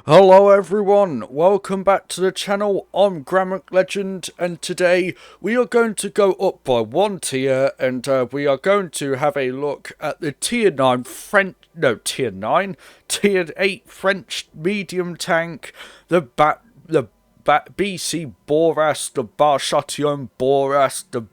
Hello everyone, welcome back to the channel. I'm Grammar Legend, and today we are going to go up by one tier, and we are going to have a look at the tier 8 French medium tank, the BC Bourrasque, the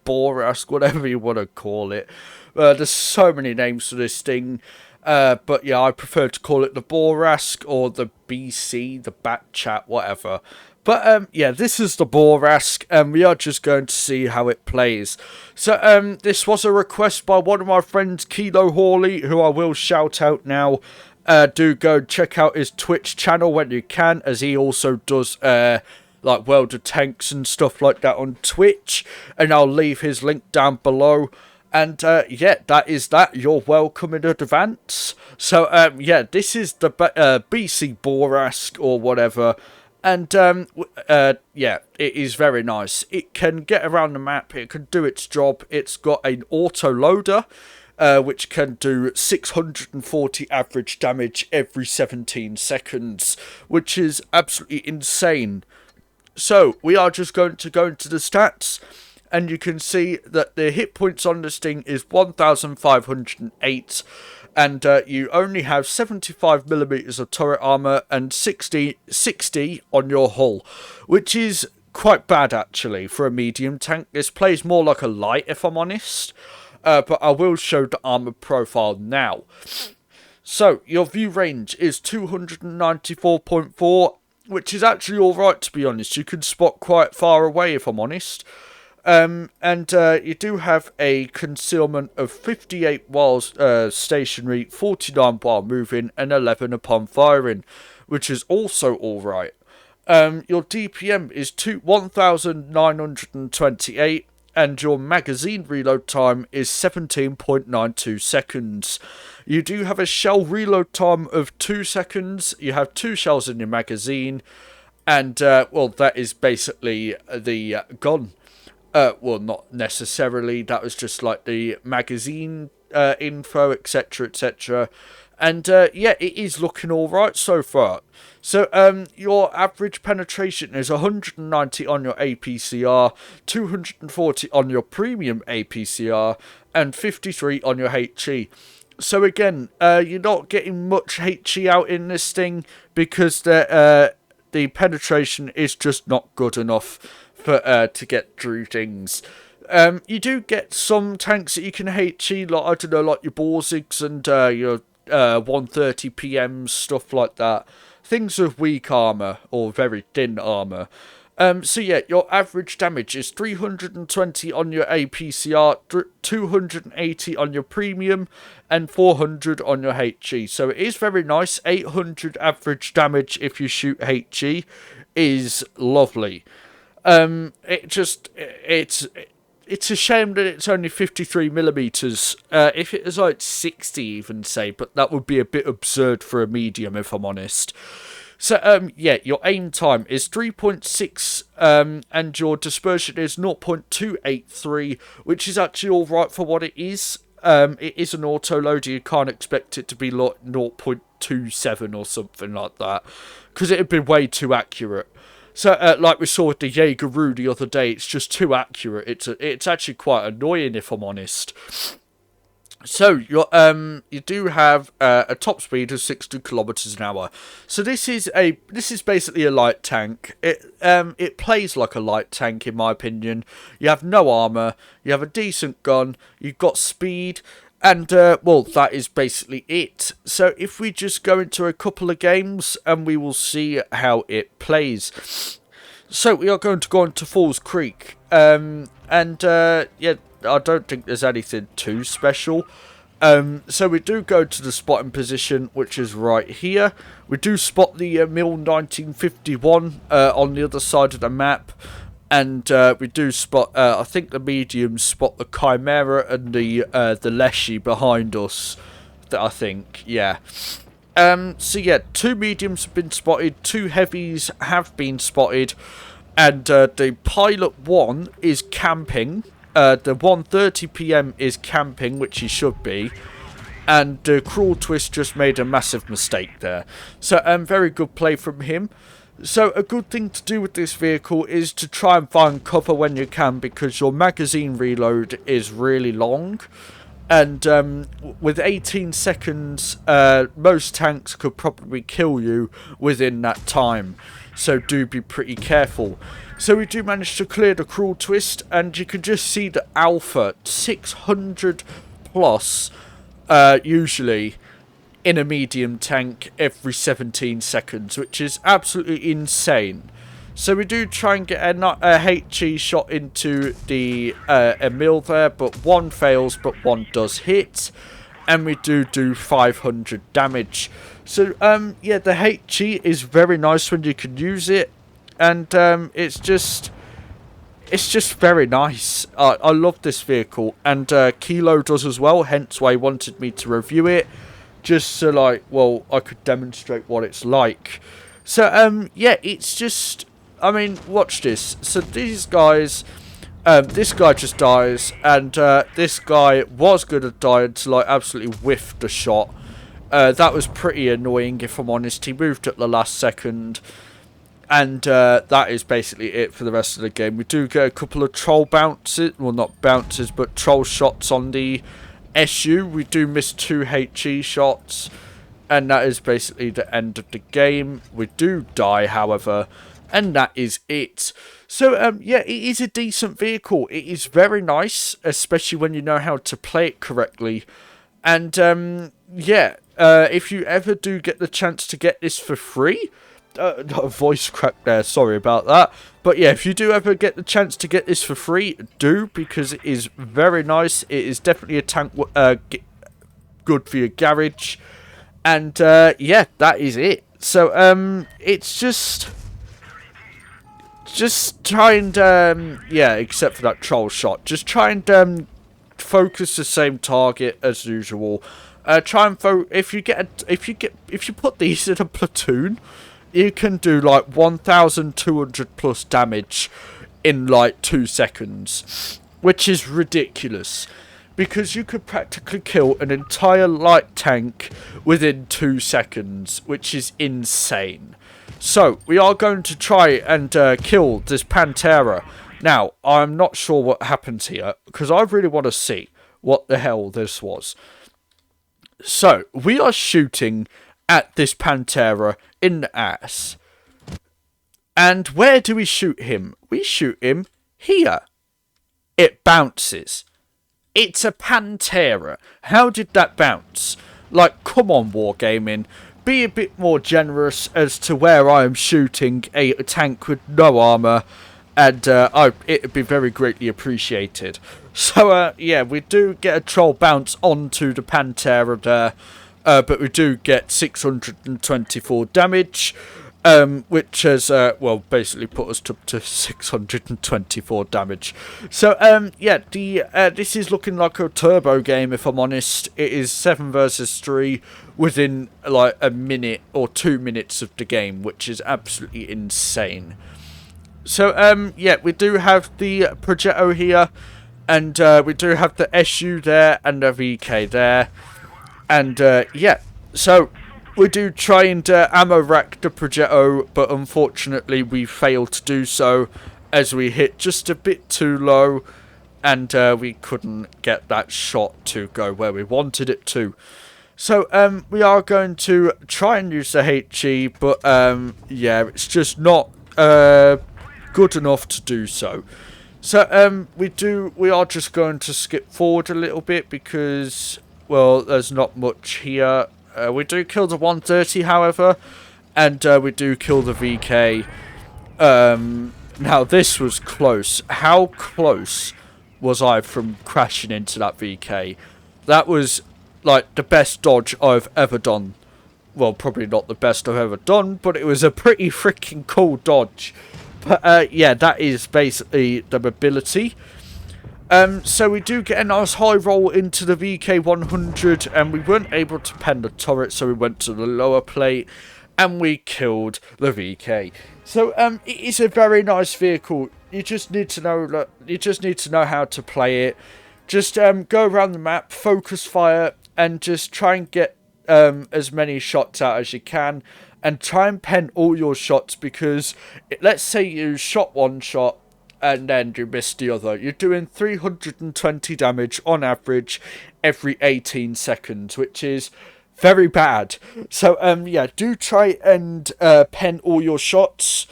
Bourrasque, whatever you want to call it. There's so many names for this thing. But yeah, I prefer to call it the Bourrasque or the BC, the Bat Chat, whatever. But yeah, this is the Bourrasque, and we are just going to see how it plays. So this was a request by one of my friends, Kilo Hawley, who I will shout out now. Do go check out his Twitch channel when you can, as he also does like World of Tanks and stuff like that on Twitch. And I'll leave his link down below. And yeah, that is that. You're welcome in advance. So yeah, this is the BC Bourrasque or whatever. And yeah, it is very nice. It can get around the map. It can do its job. It's got an auto loader, which can do 640 average damage every 17 seconds, which is absolutely insane. So we are just going to go into the stats. And you can see that the hit points on this thing is 1,508. And you only have 75mm of turret armor and 60 on your hull. Which is quite bad, actually, for a medium tank. This plays more like a light, if I'm honest. But I will show the armor profile now. So, your view range is 294.4. Which is actually alright, to be honest. You can spot quite far away, if I'm honest. And you do have a concealment of 58 while stationary, 49 while moving, and 11 upon firing, which is also alright. Your DPM is 1,928, and your magazine reload time is 17.92 seconds. You do have a shell reload time of 2 seconds. You have 2 shells in your magazine, and, well, that is basically the gun. Well, not necessarily. That was just like the magazine info, etc., etc. And yeah, it is looking alright so far. So your average penetration is 190 on your APCR, 240 on your premium APCR, and 53 on your HE. So again, you're not getting much HE out in this thing because the penetration is just not good enough to get through things. You do get some tanks that you can HE, like, I don't know, like your Bourrasques and your 130 PMs, stuff like that. Things with weak armor or very thin armor. So yeah, your average damage is 320 on your APCR, 280 on your premium, and 400 on your HE. So it is very nice. 800 average damage if you shoot HE is lovely. It's a shame that it's only 53mm. If it was like 60 even, say, but that would be a bit absurd for a medium, if I'm honest. So, yeah, your aim time is 3.6, and your dispersion is 0.283, which is actually alright for what it is. It is an auto-loader, you can't expect it to be like 0.27 or something like that, because it would be way too accurate. So, like we saw with the Jaegeru the other day, it's just too accurate. It's actually quite annoying, if I'm honest. So, you do have a top speed of 60 kilometers an hour. So this is basically a light tank. It plays like a light tank, in my opinion. You have no armor. You have a decent gun. You've got speed. And, well, that is basically it. So if we just go into a couple of games, and we will see how it plays. So we are going to go into Falls Creek. Yeah, I don't think there's anything too special. So we do go to the spotting position, which is right here. We do spot the MiL 1951 on the other side of the map. And we do spot, I think the mediums spot the Chimera and the Leshy behind us, I think, yeah. So yeah, 2 mediums have been spotted, 2 heavies have been spotted, and the Pilot 1 is camping. The 130 PM is camping, which he should be. and Cruel Twist just made a massive mistake there. So very good play from him. So a good thing to do with this vehicle is to try and find cover when you can, because your magazine reload is really long. And with 18 seconds, most tanks could probably kill you within that time. So do be pretty careful. So we do manage to clear the Cruel Twist, and you can just see the Alpha 600 plus usually in a medium tank every 17 seconds, which is absolutely insane. So we do try and get a HE shot into the Emil there, but one fails, but one does hit. And we do 500 damage. So, yeah, the HE is very nice when you can use it. And it's just very nice. I love this vehicle. And Kilo does as well, hence why he wanted me to review it. Just so, like, well, I could demonstrate what it's like. So, yeah, it's just... I mean, watch this. So these guys, this guy just dies, and this guy was going to die until I absolutely whiffed the shot. That was pretty annoying, if I'm honest. He moved at the last second, and that is basically it for the rest of the game. We do get a couple of troll bounces, well, not bounces, but troll shots on the SU. We do miss 2 HE shots, and that is basically the end of the game. We do die, however. And that is it. So, yeah, it is a decent vehicle. It is very nice, especially when you know how to play it correctly. And, yeah, if you ever do get the chance to get this for free... voice crack there, sorry about that. But, yeah, if you do ever get the chance to get this for free, do, because it is very nice. It is definitely a tank good for your garage. And, yeah, that is it. So, it's just try and, yeah, except for that troll shot, just try and, focus the same target as usual. Try and if you put these in a platoon, you can do like 1,200 plus damage in like 2 seconds, which is ridiculous, because you could practically kill an entire light tank within 2 seconds, which is insane. So, we are going to try and kill this Pantera. Now, I'm not sure what happens here, because I really want to see what the hell this was. So, we are shooting at this Pantera in the ass. And where do we shoot him? We shoot him here. It bounces. It's a Pantera. How did that bounce? Like, come on, Wargaming. Be a bit more generous as to where I am shooting a tank with no armour, and it would be very greatly appreciated. So, yeah, we do get a troll bounce onto the Pantera there, but we do get 624 damage, which has, well, basically put us up to 624 damage. So, yeah, this is looking like a turbo game, if I'm honest. It is 7 versus 3 within, like, a minute or 2 minutes of the game, which is absolutely insane. So, yeah, we do have the Progetto here, and we do have the SU there, and the VK there. And, yeah, so... we do try and ammo rack the Progetto, but unfortunately we failed to do so as we hit just a bit too low, and we couldn't get that shot to go where we wanted it to. So we are going to try and use the HE, but yeah, it's just not good enough to do so. So we are just going to skip forward a little bit because, well, there's not much here. We do kill the 130, however, and we do kill the VK. Now, this was close. How close was I from crashing into that VK? That was, like, the best dodge I've ever done. Well, probably not the best I've ever done, but it was a pretty freaking cool dodge. But, yeah, that is basically the mobility. So we do get a nice high roll into the VK100, and we weren't able to pen the turret, so we went to the lower plate, and we killed the VK. So, it is a very nice vehicle. You just need to know, how to play it. Just, go around the map, focus fire, and just try and get as many shots out as you can, and try and pen all your shots, because let's say you shot one shot and then you missed the other. You're doing 320 damage on average every 18 seconds, which is very bad. So, yeah, do try and pen all your shots,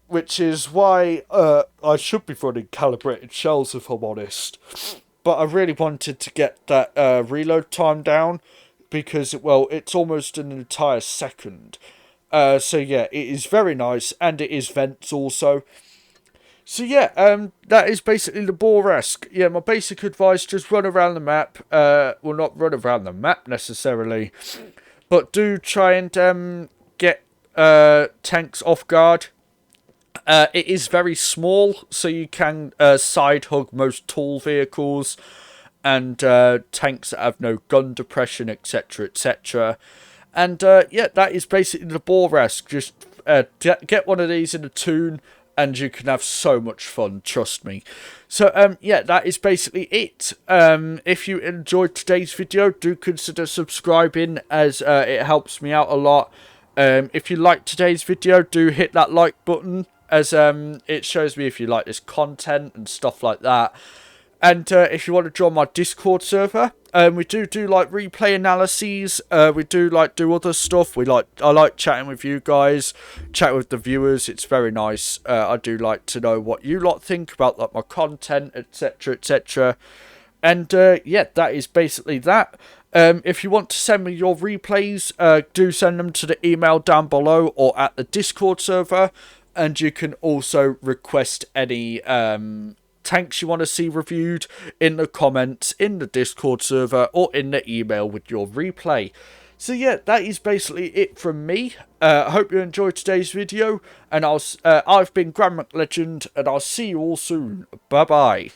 which is why I should be running calibrated shells, if I'm honest. But I really wanted to get that reload time down, because, well, it's almost an entire second. So, yeah, it is very nice, and it is vents also. So yeah, that is basically the Bourrasque. Yeah, my basic advice, just run around the map. Well, not run around the map necessarily, but do try and get tanks off guard. It is very small, so you can side hug most tall vehicles and tanks that have no gun depression, etc, etc. And yeah, that is basically the Bourrasque. Just get one of these in a tune, and you can have so much fun, trust me. So, yeah, that is basically it. If you enjoyed today's video, do consider subscribing, as it helps me out a lot. If you liked today's video, do hit that like button, as it shows me if you like this content and stuff like that. And if you want to join my Discord server, we do like replay analyses. We do like do other stuff. I like chatting with you guys, chatting with the viewers. It's very nice. I do like to know what you lot think about like my content, etc, etc. And yeah, that is basically that. If you want to send me your replays, do send them to the email down below or at the Discord server. And you can also request any tanks you want to see reviewed in the comments, in the Discord server, or in the email with your replay. So yeah, that is basically it from me. I hope you enjoyed today's video, and I've been Grand McLegend, and I'll see you all soon. Bye bye.